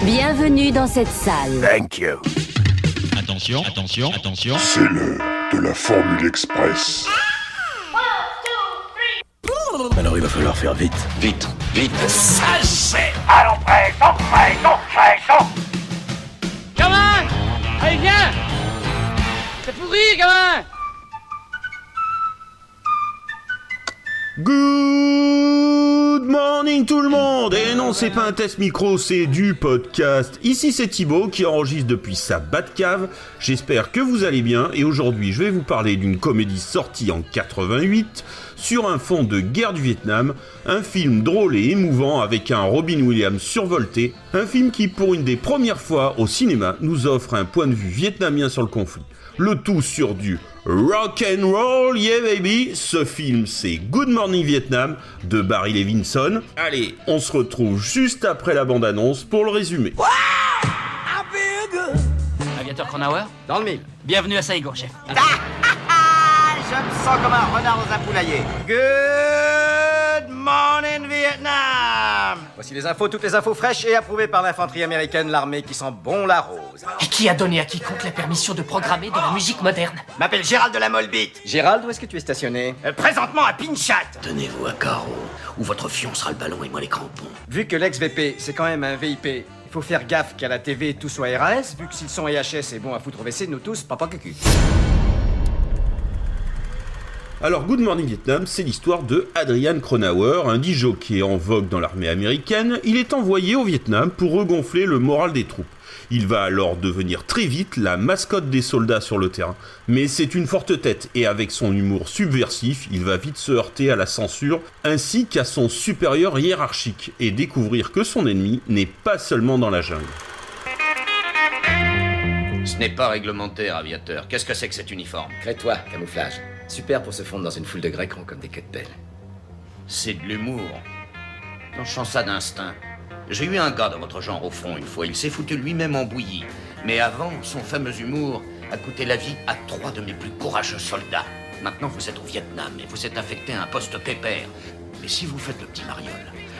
Bienvenue dans cette salle. Thank you. Attention, attention, attention. C'est l'heure de la Formule Express. Alors il va falloir faire vite. Vite, vite. Ça c'est... Allons, pression. Gamin! Allez, viens! C'est pourri, gamin! Good morning tout le monde. Et non, c'est pas un test micro, c'est du podcast. Ici c'est Thibaut qui enregistre depuis sa Batcave. J'espère que vous allez bien et aujourd'hui je vais vous parler d'une comédie sortie en 88 sur un fond de guerre du Vietnam, un film drôle et émouvant avec un Robin Williams survolté, un film qui pour une des premières fois au cinéma nous offre un point de vue vietnamien sur le conflit. Le tout sur du rock and roll, yeah baby. Ce film c'est Good Morning Vietnam de Barry Levinson. Allez, on se retrouve juste après la bande-annonce pour le résumé. Aviateur Cronauer? Dans le mille. Bienvenue à Saigon, chef. Je me sens comme un renard dans un poulailler. Good morning Vietnam. Voici les infos, toutes les infos fraîches et approuvées par l'infanterie américaine, l'armée qui sent bon la rose. Et qui a donné à quiconque la permission de programmer de la musique moderne? M'appelle Gérald de la Molbite. Gérald, où est-ce que tu es stationné? Présentement à Pinchat. Tenez-vous à carreau, ou votre fion sera le ballon et moi les crampons. Vu que l'ex-VP, c'est quand même un VIP, il faut faire gaffe qu'à la TV tout soit RAS, vu que s'ils sont EHS et bon à foutre au WC, nous tous, papa cucu. Alors Good Morning Vietnam, c'est l'histoire de Adrian Cronauer, un disjockey en vogue dans l'armée américaine. Il est envoyé au Vietnam pour regonfler le moral des troupes. Il va alors devenir très vite la mascotte des soldats sur le terrain. Mais c'est une forte tête et avec son humour subversif, il va vite se heurter à la censure ainsi qu'à son supérieur hiérarchique et découvrir que son ennemi n'est pas seulement dans la jungle. Ce n'est pas réglementaire, aviateur. Qu'est-ce que c'est que cet uniforme? Crée-toi, camouflage. Super pour se fondre dans une foule de grecs ronds comme des queues de pelle. C'est de l'humour. Non, je sens ça d'instinct. J'ai eu un gars dans votre genre au front une fois. Il s'est foutu lui-même en bouillie. Mais avant, son fameux humour a coûté la vie à 3 de mes plus courageux soldats. Maintenant, vous êtes au Vietnam et vous êtes affecté à un poste pépère. Mais si vous faites le petit mariole,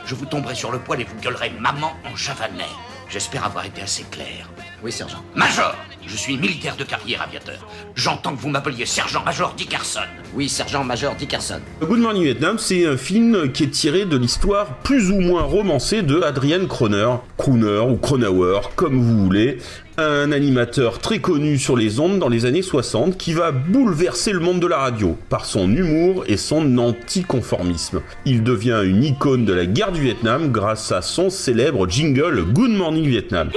je vous tomberai sur le poil et vous gueulerez maman en javanais. J'espère avoir été assez clair. Oui, sergent. Major! Je suis militaire de carrière, aviateur. J'entends que vous m'appeliez sergent-major Dickerson. Oui, sergent-major Dickerson. Good Morning Vietnam, c'est un film qui est tiré de l'histoire plus ou moins romancée de Adrian Crooner ou Cronauer, comme vous voulez, un animateur très connu sur les ondes dans les années 60 qui va bouleverser le monde de la radio par son humour et son anticonformisme. Il devient une icône de la guerre du Vietnam grâce à son célèbre jingle Good Morning Vietnam.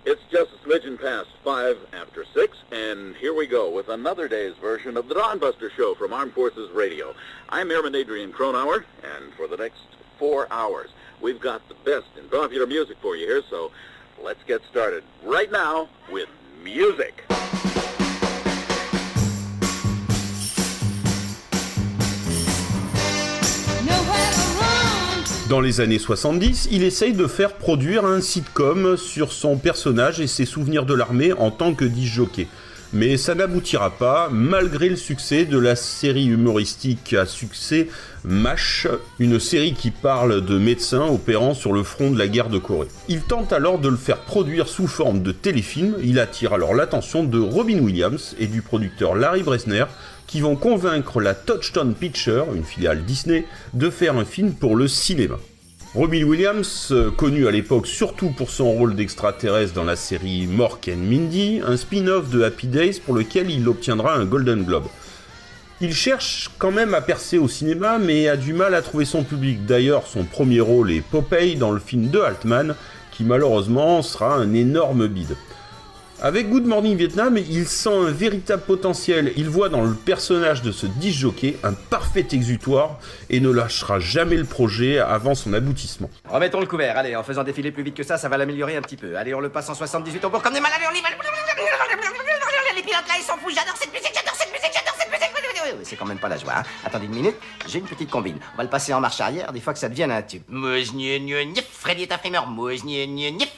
It's just a smidgen past 5 after 6, and here we go with another day's version of the Dawn Buster Show from Armed Forces Radio. I'm Airman Adrian Cronauer, and for the next 4 hours, we've got the best in popular music for you here, so let's get started right now with music. Dans les années 70, il essaye de faire produire un sitcom sur son personnage et ses souvenirs de l'armée en tant que disjockey. Mais ça n'aboutira pas, malgré le succès de la série humoristique à succès MASH, une série qui parle de médecins opérant sur le front de la guerre de Corée. Il tente alors de le faire produire sous forme de téléfilm, il attire alors l'attention de Robin Williams et du producteur Larry Bresner, qui vont convaincre la Touchstone Pictures, une filiale Disney, de faire un film pour le cinéma. Robin Williams, connu à l'époque surtout pour son rôle d'extraterrestre dans la série Mork and Mindy, un spin-off de Happy Days pour lequel il obtiendra un Golden Globe. Il cherche quand même à percer au cinéma, mais a du mal à trouver son public. D'ailleurs, son premier rôle est Popeye dans le film de Altman, qui malheureusement sera un énorme bide. Avec Good Morning Vietnam, il sent un véritable potentiel. Il voit dans le personnage de ce disjockey un parfait exutoire et ne lâchera jamais le projet avant son aboutissement. Remettons le couvert, allez, en faisant défiler plus vite que ça va l'améliorer un petit peu. Allez, on le passe en 78 au bord comme des malades, on y va. Les pilotes là, ils s'en foutent, j'adore cette musique. C'est quand même pas la joie, hein. Attendez une minute, j'ai une petite combine. On va le passer en marche arrière, des fois que ça devienne un tube. Freddy est un frimeur,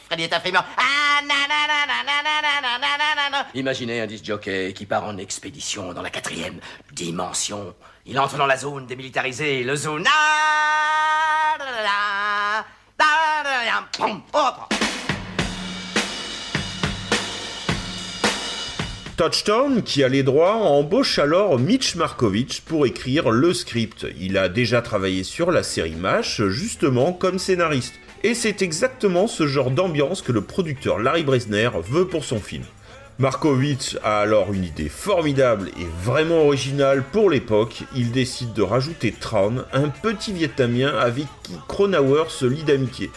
Freddy est un frimeur. Imaginez un disc-jockey qui part en expédition dans la 4e dimension. Il entre dans la zone démilitarisée, le zone... Touchstone, qui a les droits, embauche alors Mitch Markovitch pour écrire le script. Il a déjà travaillé sur la série MASH, justement comme scénariste. Et c'est exactement ce genre d'ambiance que le producteur Larry Bresner veut pour son film. Markovitch a alors une idée formidable et vraiment originale pour l'époque. Il décide de rajouter Tran, un petit Vietnamien avec qui Cronauer se lie d'amitié.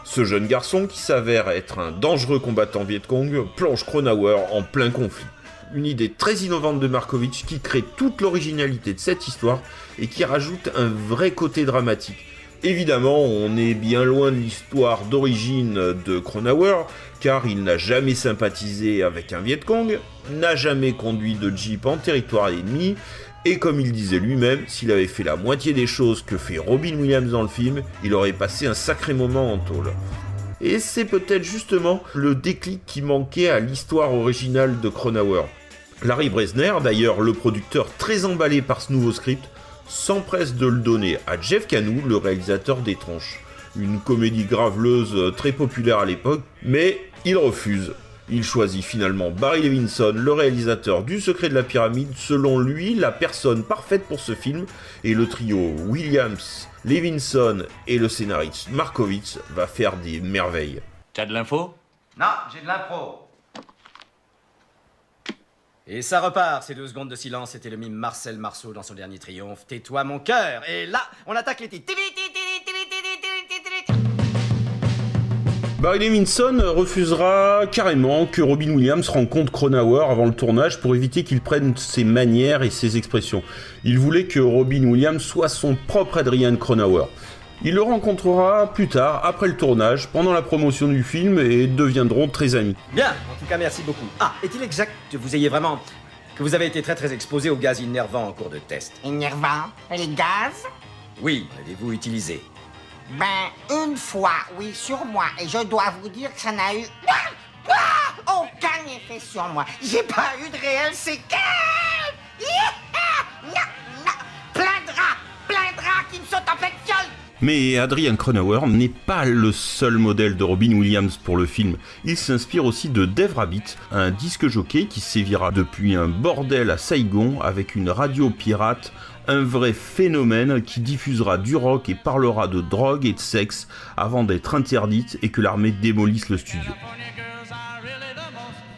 Ce jeune garçon, qui s'avère être un dangereux combattant Vietcong, plonge Cronauer en plein conflit. Une idée très innovante de Markovitch qui crée toute l'originalité de cette histoire et qui rajoute un vrai côté dramatique. Évidemment, on est bien loin de l'histoire d'origine de Cronauer, car il n'a jamais sympathisé avec un Vietcong, n'a jamais conduit de jeep en territoire ennemi, et comme il disait lui-même, s'il avait fait la moitié des choses que fait Robin Williams dans le film, il aurait passé un sacré moment en tôle. Et c'est peut-être justement le déclic qui manquait à l'histoire originale de Cronauer. Larry Bresner, d'ailleurs le producteur très emballé par ce nouveau script, s'empresse de le donner à Jeff Kanou, le réalisateur des Tronches. Une comédie graveleuse très populaire à l'époque, mais il refuse. Il choisit finalement Barry Levinson, le réalisateur du Secret de la Pyramide, selon lui la personne parfaite pour ce film, et le trio Williams, Levinson et le scénariste Markovitch va faire des merveilles. T'as de l'info? Non, j'ai de l'impro. Et ça repart, ces 2 secondes de silence, c'était le mime Marcel Marceau dans son dernier triomphe. Tais-toi mon cœur. Et là, on attaque les titres. Barry Levinson refusera carrément que Robin Williams rencontre Cronauer avant le tournage pour éviter qu'il prenne ses manières et ses expressions. Il voulait que Robin Williams soit son propre Adrian Cronauer. Il le rencontrera plus tard, après le tournage, pendant la promotion du film, et deviendront très amis. Bien, en tout cas, merci beaucoup. Ah, est-il exact que vous avez été très exposé au gaz innervant en cours de test? Innervant? Les gaz? Oui, l'avez-vous utilisé? Ben, une fois, oui, sur moi. Et je dois vous dire que ça n'a eu aucun effet sur moi. J'ai pas eu de réel séquelles. Plein de draps qui me sautent en pleine fiole. Mais Adrian Cronauer n'est pas le seul modèle de Robin Williams pour le film. Il s'inspire aussi de Dave Rabbit, un disque jockey qui sévira depuis un bordel à Saigon avec une radio pirate, un vrai phénomène qui diffusera du rock et parlera de drogue et de sexe avant d'être interdite et que l'armée démolisse le studio.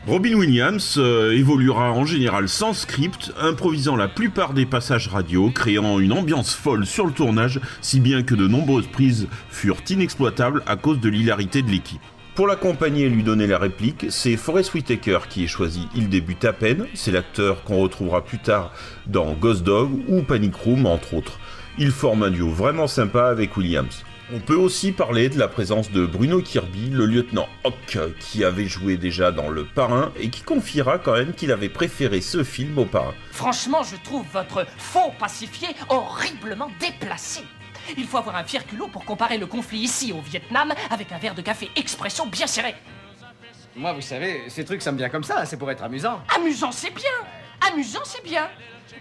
Robin Williams évoluera en général sans script, improvisant la plupart des passages radio, créant une ambiance folle sur le tournage, si bien que de nombreuses prises furent inexploitables à cause de l'hilarité de l'équipe. Pour l'accompagner et lui donner la réplique, c'est Forest Whitaker qui est choisi. Il débute à peine, c'est l'acteur qu'on retrouvera plus tard dans Ghost Dog ou Panic Room entre autres. Il forme un duo vraiment sympa avec Williams. On peut aussi parler de la présence de Bruno Kirby, le lieutenant Hawk, qui avait joué déjà dans Le Parrain et qui confiera quand même qu'il avait préféré ce film au Parrain. Franchement, je trouve votre faux pacifié horriblement déplacé. Il faut avoir un fier culot pour comparer le conflit ici au Vietnam avec un verre de café expression bien serré. Moi, vous savez, ces trucs, ça me vient comme ça, c'est pour être amusant. Amusant, c'est bien. Amusant, c'est bien.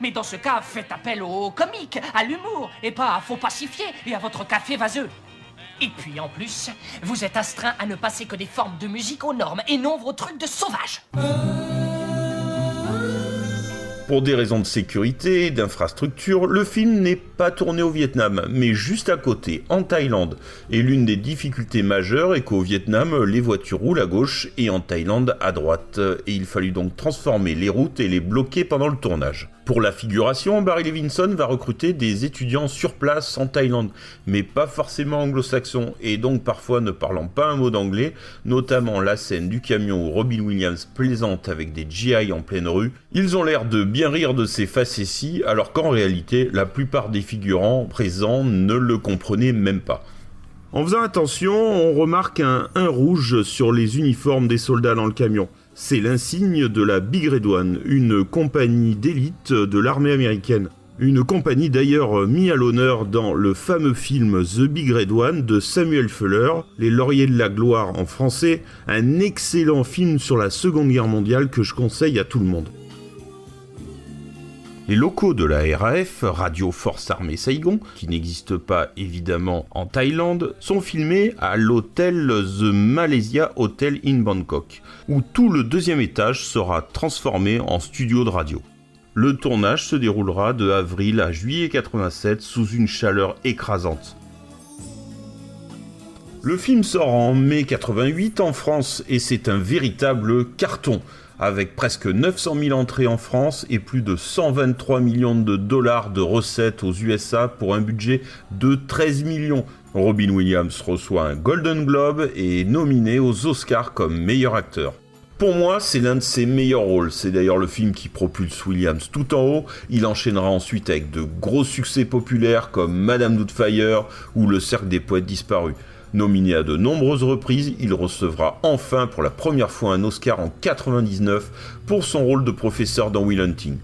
Mais dans ce cas, faites appel au comique, à l'humour, et pas à faux pacifié et à votre café vaseux. Et puis en plus, vous êtes astreint à ne passer que des formes de musique aux normes et non vos trucs de sauvage. Pour des raisons de sécurité et d'infrastructure, le film n'est pas tourné au Vietnam, mais juste à côté, en Thaïlande. Et l'une des difficultés majeures est qu'au Vietnam, les voitures roulent à gauche et en Thaïlande à droite. Et il fallut donc transformer les routes et les bloquer pendant le tournage. Pour la figuration, Barry Levinson va recruter des étudiants sur place en Thaïlande, mais pas forcément anglo-saxons, et donc parfois ne parlant pas un mot d'anglais, notamment la scène du camion où Robin Williams plaisante avec des GI en pleine rue. Ils ont l'air de bien rire de ces facéties, alors qu'en réalité, la plupart des figurants présents ne le comprenaient même pas. En faisant attention, on remarque un 1 rouge sur les uniformes des soldats dans le camion. C'est l'insigne de la Big Red One, une compagnie d'élite de l'armée américaine. Une compagnie d'ailleurs mis à l'honneur dans le fameux film The Big Red One de Samuel Fuller, Les Lauriers de la Gloire en français, un excellent film sur la Seconde Guerre mondiale que je conseille à tout le monde. Les locaux de la RAF, Radio Force Armée Saigon, qui n'existe pas évidemment en Thaïlande, sont filmés à l'hôtel The Malaysia Hotel in Bangkok, où tout le deuxième étage sera transformé en studio de radio. Le tournage se déroulera de avril à juillet 87 sous une chaleur écrasante. Le film sort en mai 88 en France et c'est un véritable carton, avec presque 900 000 entrées en France et plus de 123 millions de dollars de recettes aux USA pour un budget de 13 millions. Robin Williams reçoit un Golden Globe et est nominé aux Oscars comme meilleur acteur. Pour moi, c'est l'un de ses meilleurs rôles. C'est d'ailleurs le film qui propulse Williams tout en haut. Il enchaînera ensuite avec de gros succès populaires comme Madame Doubtfire ou Le Cercle des Poètes Disparus. Nominé à de nombreuses reprises, il recevra enfin pour la première fois un Oscar en 99 pour son rôle de professeur dans Will Hunting.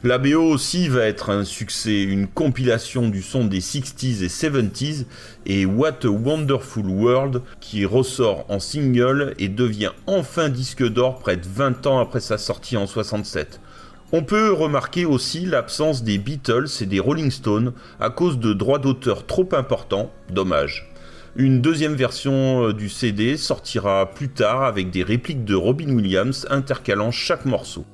La BO aussi va être un succès, une compilation du son des 60s et 70s et What a Wonderful World qui ressort en single et devient enfin disque d'or près de 20 ans après sa sortie en 67. On peut remarquer aussi l'absence des Beatles et des Rolling Stones à cause de droits d'auteur trop importants, dommage. Une deuxième version du CD sortira plus tard avec des répliques de Robin Williams intercalant chaque morceau.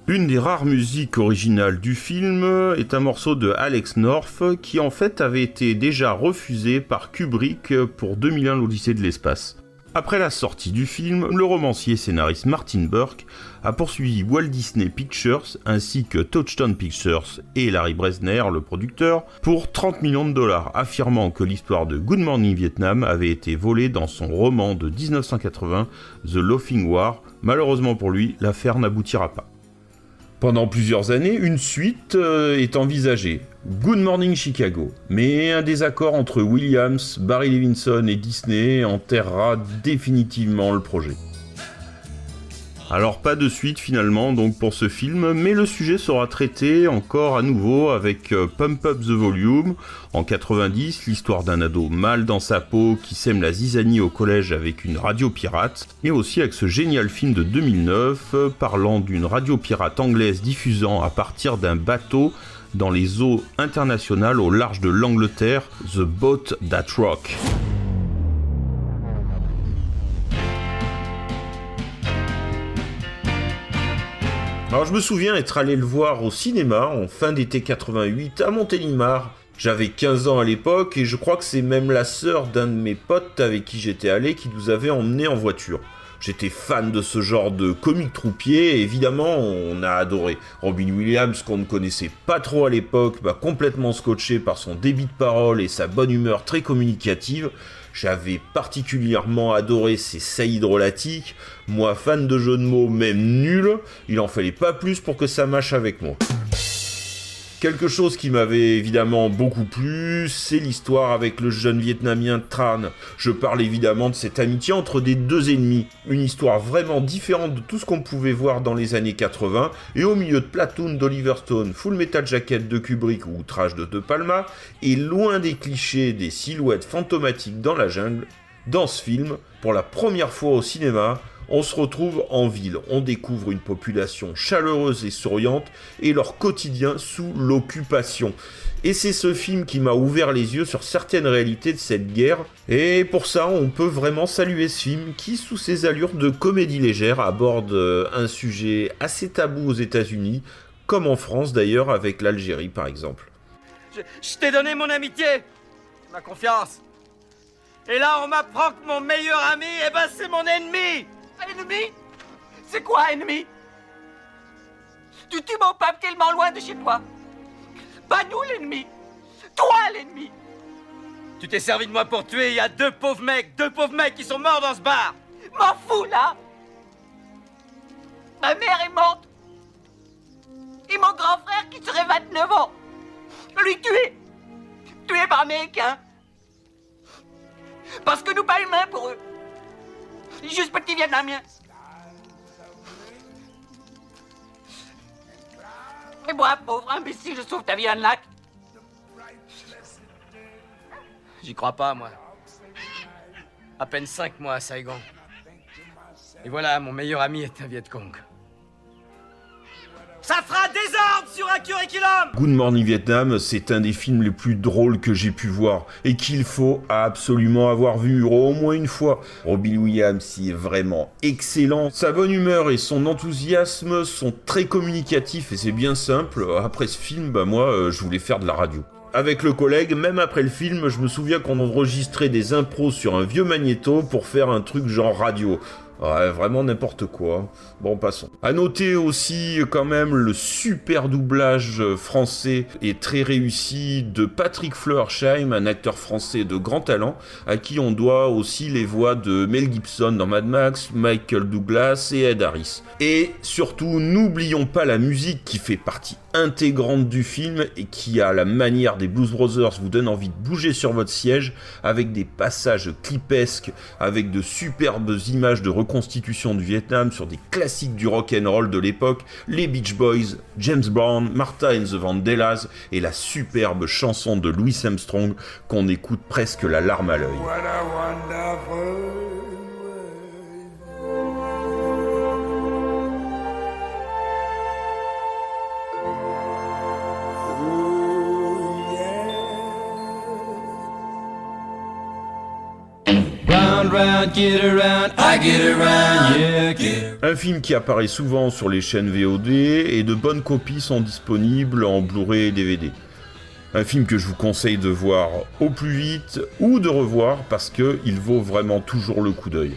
Une des rares musiques originales du film est un morceau de Alex North qui en fait avait été déjà refusé par Kubrick pour 2001 l'Odyssée de l'espace. Après la sortie du film, le romancier et scénariste Martin Burke a poursuivi Walt Disney Pictures ainsi que Touchstone Pictures et Larry Bresner, le producteur, pour 30 millions de dollars, affirmant que l'histoire de Good Morning Vietnam avait été volée dans son roman de 1980, The Laughing War. Malheureusement pour lui, l'affaire n'aboutira pas. Pendant plusieurs années, une suite est envisagée, Good Morning Chicago, mais un désaccord entre Williams, Barry Levinson et Disney enterrera définitivement le projet. Alors pas de suite finalement donc pour ce film, mais le sujet sera traité encore à nouveau avec Pump Up the Volume en 90, l'histoire d'un ado mal dans sa peau qui sème la zizanie au collège avec une radio pirate, et aussi avec ce génial film de 2009 parlant d'une radio pirate anglaise diffusant à partir d'un bateau dans les eaux internationales au large de l'Angleterre, The Boat That Rock. Alors je me souviens être allé le voir au cinéma en fin d'été 88 à Montélimar. J'avais 15 ans à l'époque et je crois que c'est même la sœur d'un de mes potes avec qui j'étais allé qui nous avait emmenés en voiture. J'étais fan de ce genre de comique troupier et évidemment on a adoré. Robin Williams, qu'on ne connaissait pas trop à l'époque, m'a complètement scotché par son débit de parole et sa bonne humeur très communicative. J'avais particulièrement adoré ses saillies drôlatiques. Moi, fan de jeux de mots, même nul, il en fallait pas plus pour que ça mâche avec moi. Quelque chose qui m'avait évidemment beaucoup plu, c'est l'histoire avec le jeune Vietnamien Tran. Je parle évidemment de cette amitié entre des deux ennemis. Une histoire vraiment différente de tout ce qu'on pouvait voir dans les années 80, et au milieu de Platoon d'Oliver Stone, Full Metal Jacket de Kubrick ou Outrage de De Palma, et loin des clichés des silhouettes fantomatiques dans la jungle, dans ce film, pour la première fois au cinéma, on se retrouve en ville, on découvre une population chaleureuse et souriante et leur quotidien sous l'occupation. Et c'est ce film qui m'a ouvert les yeux sur certaines réalités de cette guerre, et pour ça on peut vraiment saluer ce film qui, sous ses allures de comédie légère, aborde un sujet assez tabou aux États-Unis, comme en France d'ailleurs avec l'Algérie par exemple. Je t'ai donné mon amitié, ma confiance. Et là on m'apprend que mon meilleur ami, eh ben c'est mon ennemi. Ennemi? C'est quoi, ennemi? Tu tues mon peuple tellement loin de chez toi. Pas nous, l'ennemi. Toi, l'ennemi. Tu t'es servi de moi pour tuer, il y a deux pauvres mecs qui sont morts dans ce bar. M'en fous, là. Ma mère est morte. Et mon grand frère, qui serait 29 ans, lui tué par Américains. Parce que nous pas humains pour eux. Juste petit Vietnamien. Et moi, pauvre imbécile, je sauve ta vie, Anlac. J'y crois pas, moi. À peine 5 mois à Saigon. Et voilà, mon meilleur ami est un Viet Cong. Ça fera désordre sur un curriculum! Good Morning Vietnam, c'est un des films les plus drôles que j'ai pu voir et qu'il faut absolument avoir vu au moins une fois. Robin Williams y est vraiment excellent. Sa bonne humeur et son enthousiasme sont très communicatifs et c'est bien simple. Après ce film, moi, je voulais faire de la radio. Avec le collègue, même après le film, je me souviens qu'on enregistrait des impros sur un vieux magnéto pour faire un truc genre radio. Ouais, vraiment n'importe quoi. Bon, passons. À noter aussi quand même le super doublage français et très réussi de Patrick Fleurscheim, un acteur français de grand talent, à qui on doit aussi les voix de Mel Gibson dans Mad Max, Michael Douglas et Ed Harris. Et surtout, n'oublions pas la musique qui fait partie intégrante du film et qui, à la manière des Blues Brothers, vous donne envie de bouger sur votre siège avec des passages clipesques, avec de superbes images de reconstitution du Vietnam sur des classiques du rock'n'roll de l'époque, les Beach Boys, James Brown, Martha and the Vandellas et la superbe chanson de Louis Armstrong qu'on écoute presque la larme à l'œil. Un film qui apparaît souvent sur les chaînes VOD et de bonnes copies sont disponibles en Blu-ray et DVD. Un film que je vous conseille de voir au plus vite ou de revoir parce qu'il vaut vraiment toujours le coup d'œil.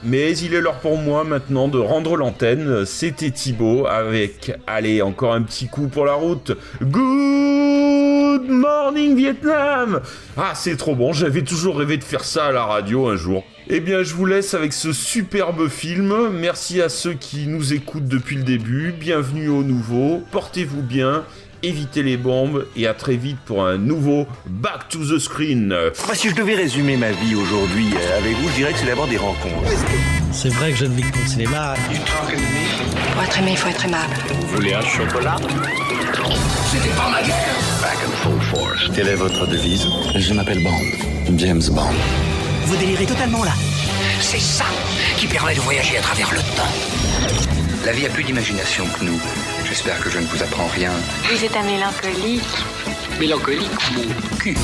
Mais il est l'heure pour moi maintenant de rendre l'antenne. C'était Thibaut avec, allez, encore un petit coup pour la route. Good Morning Vietnam! Ah, c'est trop bon, j'avais toujours rêvé de faire ça à la radio un jour. Eh bien, je vous laisse avec ce superbe film. Merci à ceux qui nous écoutent depuis le début. Bienvenue aux nouveaux. Portez-vous bien. Évitez les bombes et à très vite pour un nouveau Back to the Screen. Moi, si je devais résumer ma vie aujourd'hui avec vous, je dirais que c'est d'abord des rencontres. C'est vrai que je ne vis que pour le cinéma. Pour être aimé, il faut être aimable. Vous voulez un chocolat? C'était pas ma guerre. Back and full force. Quelle est votre devise? Je m'appelle Bond. James Bond. Vous délirez totalement là. C'est ça qui permet de voyager à travers le temps. La vie a plus d'imagination que nous. J'espère que je ne vous apprends rien. Vous êtes un mélancolique. Mélancolique, mon cul.